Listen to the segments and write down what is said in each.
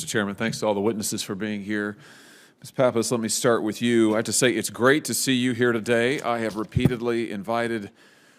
Mr. Chairman. Thanks to all the witnesses for being here. Ms. Pappas, let me start with you. I have to say it's great to see you here today. I have repeatedly invited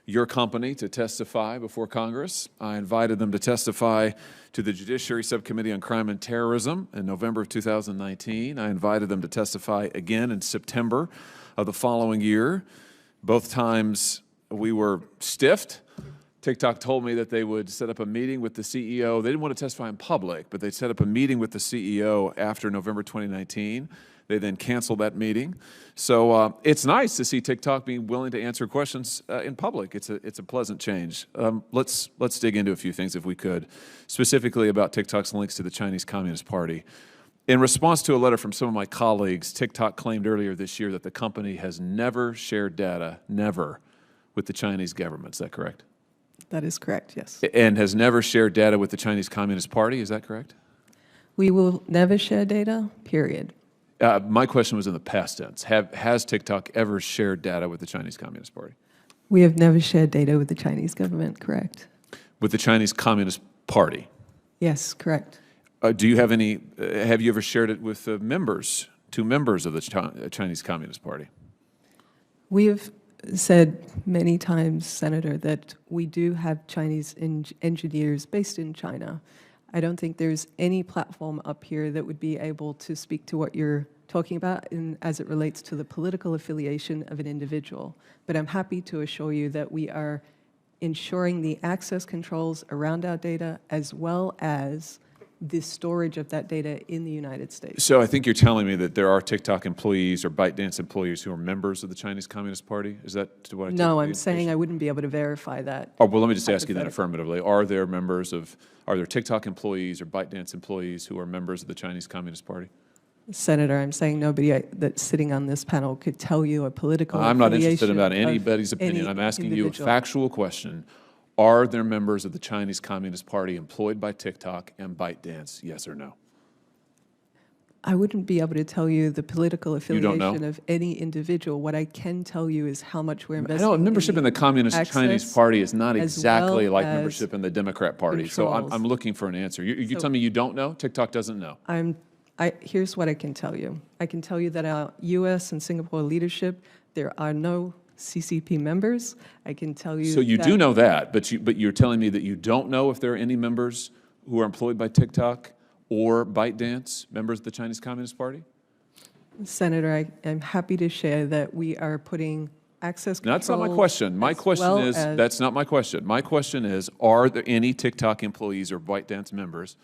your company to testify before Congress. I invited them to testify to the Judiciary Subcommittee on Crime and Terrorism in November of 2019. I invited them to testify again in September of the following year. Both times we were stiffed. TikTok told me that they would set up a meeting with the CEO. They didn't want to testify in public, but they set up a meeting with the CEO after November 2019. They then canceled that meeting. So it's nice to see TikTok being willing to answer questions in public. It's a pleasant change. Let's dig into a few things if we could, specifically about TikTok's links to the Chinese Communist Party. In response to a letter from some of my colleagues, TikTok claimed earlier this year that the company has never shared data, never, with the Chinese government. Is that correct? That is correct, yes. And has never shared data with the Chinese Communist Party, is that correct? We will never share data, period. My question was in the past tense. Has TikTok ever shared data with the Chinese Communist Party? We have never shared data with the Chinese government, correct? With the Chinese Communist Party? Yes, correct. Do you have any, have you ever shared it with members, two members of the Chinese Communist Party? We have said many times, Senator, that we do have Chinese engineers based in China. I don't think there's any platform up here that would be able to speak to what you're talking about as it relates to the political affiliation of an individual. But I'm happy to assure you that we are ensuring the access controls around our data as well as the storage of that data in the United States. So I think you're telling me that there are TikTok employees or ByteDance employees who are members of the Chinese Communist Party? Is that what I take? No, I'm saying I wouldn't be able to verify that. Oh, well, let me just ask you that affirmatively. Are there TikTok employees or ByteDance employees who are members of the Chinese Communist Party? Senator, I'm saying nobody that's sitting on this panel could tell you a political I'm not interested affiliation about anybody's opinion. any I'm asking you a individual. factual question. Are there members of the Chinese Communist Party employed by TikTok and ByteDance, yes or no? I wouldn't be able to tell you the political affiliation know? of any individual. What I can tell you is how much we're I investing know membership in the Communist Chinese access Party is not as exactly well like as membership in the Democrat Party. So controls. I'm looking for an answer. You tell me you don't know? TikTok doesn't know? Here's what I can tell you. I can tell you that our U.S. and Singapore leadership, there are no CCP members. I can tell you. So you do know that, but you're telling me that you don't know if there are any members who are employed by TikTok or ByteDance, members of the Chinese Communist Party? Senator, I'm happy to share that we are putting access controls. That's not my question. My question is, that's not my question. My question is, are there any TikTok employees or ByteDance members,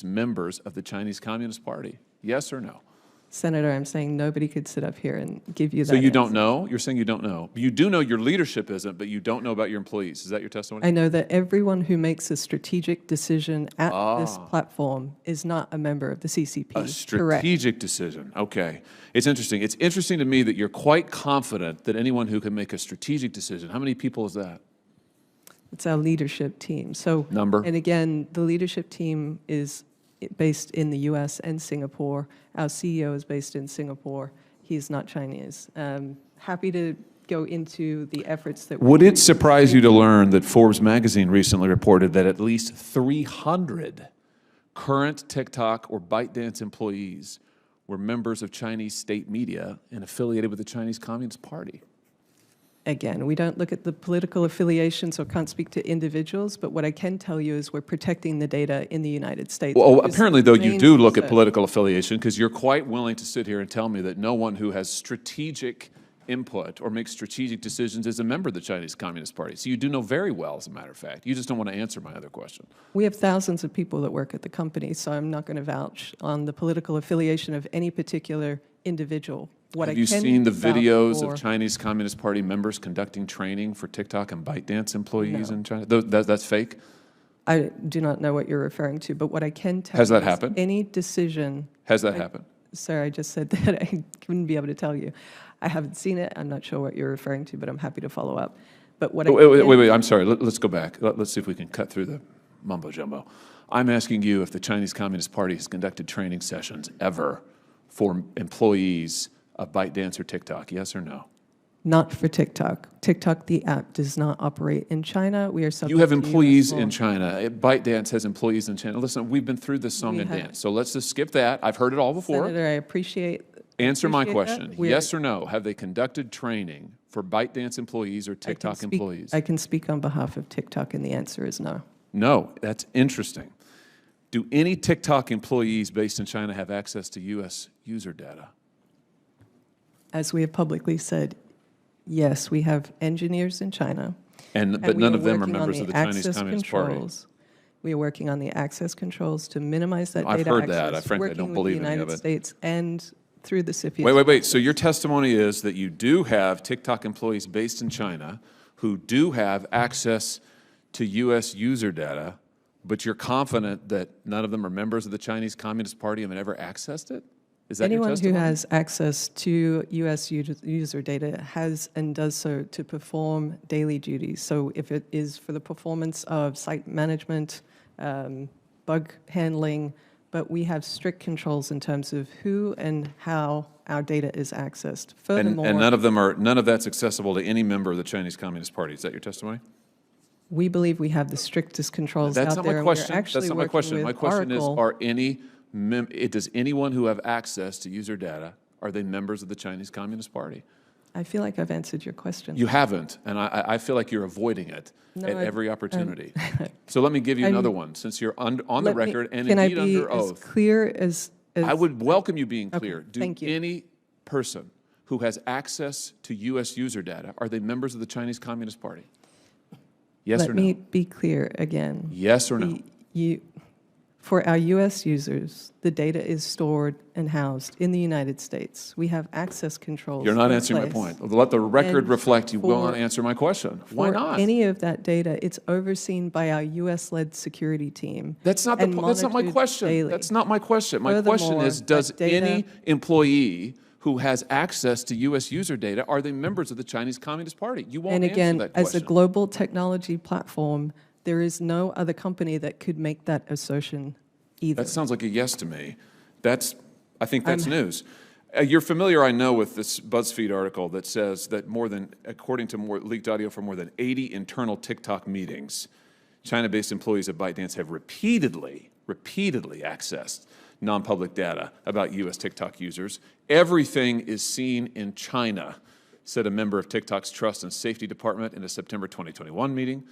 members of the Chinese Communist Party? Yes or no? Senator, I'm saying nobody could sit up here and give you that So you answer. don't know? You're saying you don't know. You do know your leadership isn't, but you don't know about your employees. Is that your testimony? I know that everyone who makes a strategic decision at this platform is not a member of the CCP. A strategic decision. Okay. It's interesting. It's interesting to me that you're quite confident that anyone who can make a strategic decision. How many people is that? It's our leadership team. So Number? And again, the leadership team is based in the U.S. and Singapore. Our CEO is based in Singapore. He's not Chinese. Happy to go into the efforts that Would it surprise you to learn that Forbes magazine recently reported that at least 300 current TikTok or ByteDance employees were members of Chinese state media and affiliated with the Chinese Communist Party? Again, we don't look at the political affiliations or can't speak to individuals, but what I can tell you is we're protecting the data in the United States. Well, apparently, though, you do look at so. political affiliation because you're quite willing to sit here and tell me that no one who has strategic input or makes strategic decisions is a member of the Chinese Communist Party. So you do know very well, as a matter of fact. You just don't want to answer my other question. We have thousands of people that work at the company, so I'm not going to vouch on the political affiliation of any particular individual. Have you seen the videos of Chinese Communist Party members conducting training for TikTok and ByteDance employees in China? That's fake? I do not know what you're referring to, but what I can tell Has you that is happened? any decision... Has that happened? Sir, I just said that I couldn't be able to tell you. I haven't seen it. I'm not sure what you're referring to, but I'm happy to follow up. But what wait, I'm sorry. Let's go back. Let's see if we can cut through the mumbo-jumbo. I'm asking you if the Chinese Communist Party has conducted training sessions ever for employees of ByteDance or TikTok, yes or no? Not for TikTok. TikTok, the app, does not operate in China. We are subject You have to US employees law. in China. ByteDance has employees in China. Listen, we've been through this song We and have. dance, so let's just skip that. I've heard it all before. Senator, I appreciate. Answer my appreciate that. question. We're- Yes or no? Have they conducted training for ByteDance employees or I can TikTok speak- employees? I can speak on behalf of TikTok, and the answer is no. No, that's interesting. Do any TikTok employees based in China have access to U.S. user data? As we have publicly said, yes, we have engineers in China. But and we none are of them are working on members of the Chinese access Communist Party. controls. We are working on the access controls to minimize that I've data heard access. that. I frankly working don't with believe the any of United it. States and through the CFIUS. Wait. So your testimony is that you do have TikTok employees based in China who do have access to U.S. user data, but you're confident that none of them are members of the Chinese Communist Party and have ever accessed it? Is that your Anyone who testimony? has access to U.S. user data has and does so to perform daily duties. So if it is for the performance of site management, bug handling, but we have strict controls in terms of who and how our data is accessed. Furthermore, And none of that's accessible to any member of the Chinese Communist Party. Is that your testimony? we believe we have the strictest controls That's out not there. my and we're question. actually That's not my working question. with My question is, Oracle. does anyone who have access to user data, are they members of the Chinese Communist Party? I feel like I've answered your question. You haven't, and I feel like you're avoiding it No, at I- every opportunity. So let me give you another one, since you're on the Let me- record and can indeed I be under as oath. clear as I would welcome you being Okay, clear. Do thank you. any person who has access to U.S. user data, are they members of the Chinese Communist Party? Yes Let or me no? be clear again. Yes or no? For our U.S. users, the data is stored and housed in the United States. We have access controls. You're not in answering my place. point. Let the record And reflect you will for- not answer my question. Why For not? any of that data, it's overseen by our U.S.-led security team. That's not and that's not my monitored question. daily. That's not my question. My question Furthermore, is, does that data- any employee who has access to U.S. user data, are they members of the Chinese Communist Party? You won't And answer again, that as question. a global technology platform, there is no other company that could make that assertion either. That sounds like a yes to me. I think that's news. You're familiar, I know, with this BuzzFeed article that says that according to leaked audio from more than 80 internal TikTok meetings, China-based employees of ByteDance have repeatedly accessed non-public data about U.S. TikTok users. Everything is seen in China, said a member of TikTok's Trust and Safety Department in a September 2021 meeting.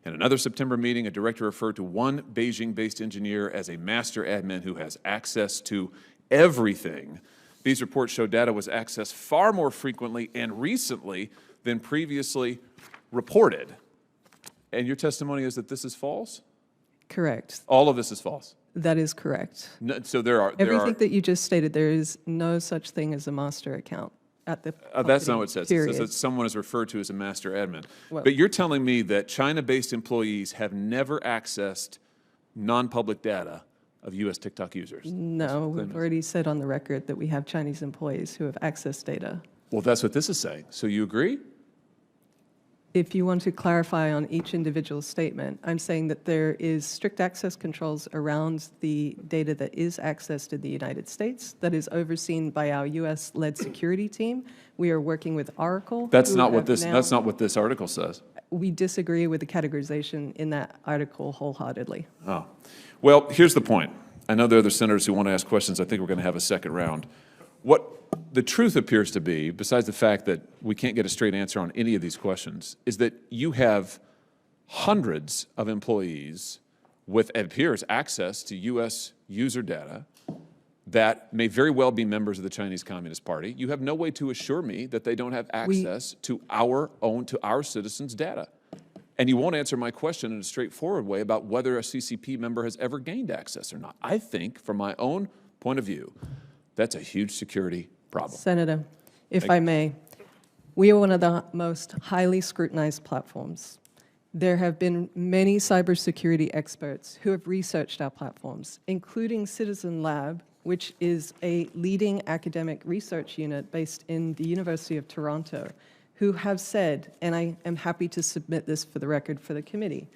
In another September meeting, a director referred to one Beijing-based engineer as a master admin who has access to everything. These reports show data was accessed far more frequently and recently than previously reported. And your testimony is that this is false? Correct. All of this is false. That is correct. No, so there are Everything that you just stated, there is no such thing as a master account at the that's not company, what it says. It period. says that someone is referred to as a master admin. Well- But you're telling me that China-based employees have never accessed non-public data of U.S. TikTok users? No, we've already said on the record that we have Chinese employees who have access data. Well, that's what this is saying. So you agree? If you want to clarify on each individual statement, I'm saying that there is strict access controls around the data that is accessed in the United States that is overseen by our U.S.-led security team. We are working with Oracle. That's who not what have this. now- That's not what this article says. We disagree with the categorization in that article wholeheartedly. Oh, well, here's the point. I know there are other senators who want to ask questions. I think we're going to have a second round. What the truth appears to be, besides the fact that we can't get a straight answer on any of these questions, is that you have hundreds of employees with, it appears, access to U.S. user data that may very well be members of the Chinese Communist Party. You have no way to assure me that they don't have access to our citizens' data. And you won't answer my question in a straightforward way about whether a CCP member has ever gained access or not. I think, from my own point of view, that's a huge security problem. Senator, if I may, we are one of the most highly scrutinized platforms. There have been many cybersecurity experts who have researched our platforms, including Citizen Lab, which is a leading academic research unit based in the University of Toronto, who have said, and I am happy to submit this for the record for the committee,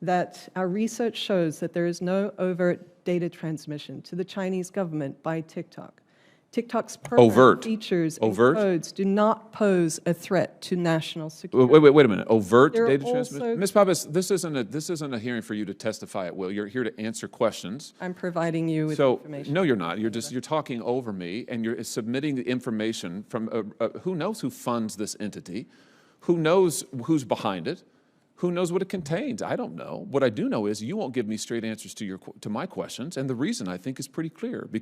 that our research shows that there is no overt data transmission to the Chinese government by TikTok. TikTok's program Overt. features and Overt? codes do not pose a threat to national security. Wait a minute. Overt There are data also- transmission? Ms. Pappas, this isn't a hearing for you to testify at will. You're here to answer questions. I'm providing you with So, information. no, you're not. You're talking over me, and you're submitting the information from, who knows who funds this entity? Who knows who's behind it? Who knows what it contains? I don't know. What I do know is you won't give me straight answers to my questions, and the reason, I think, is pretty clear.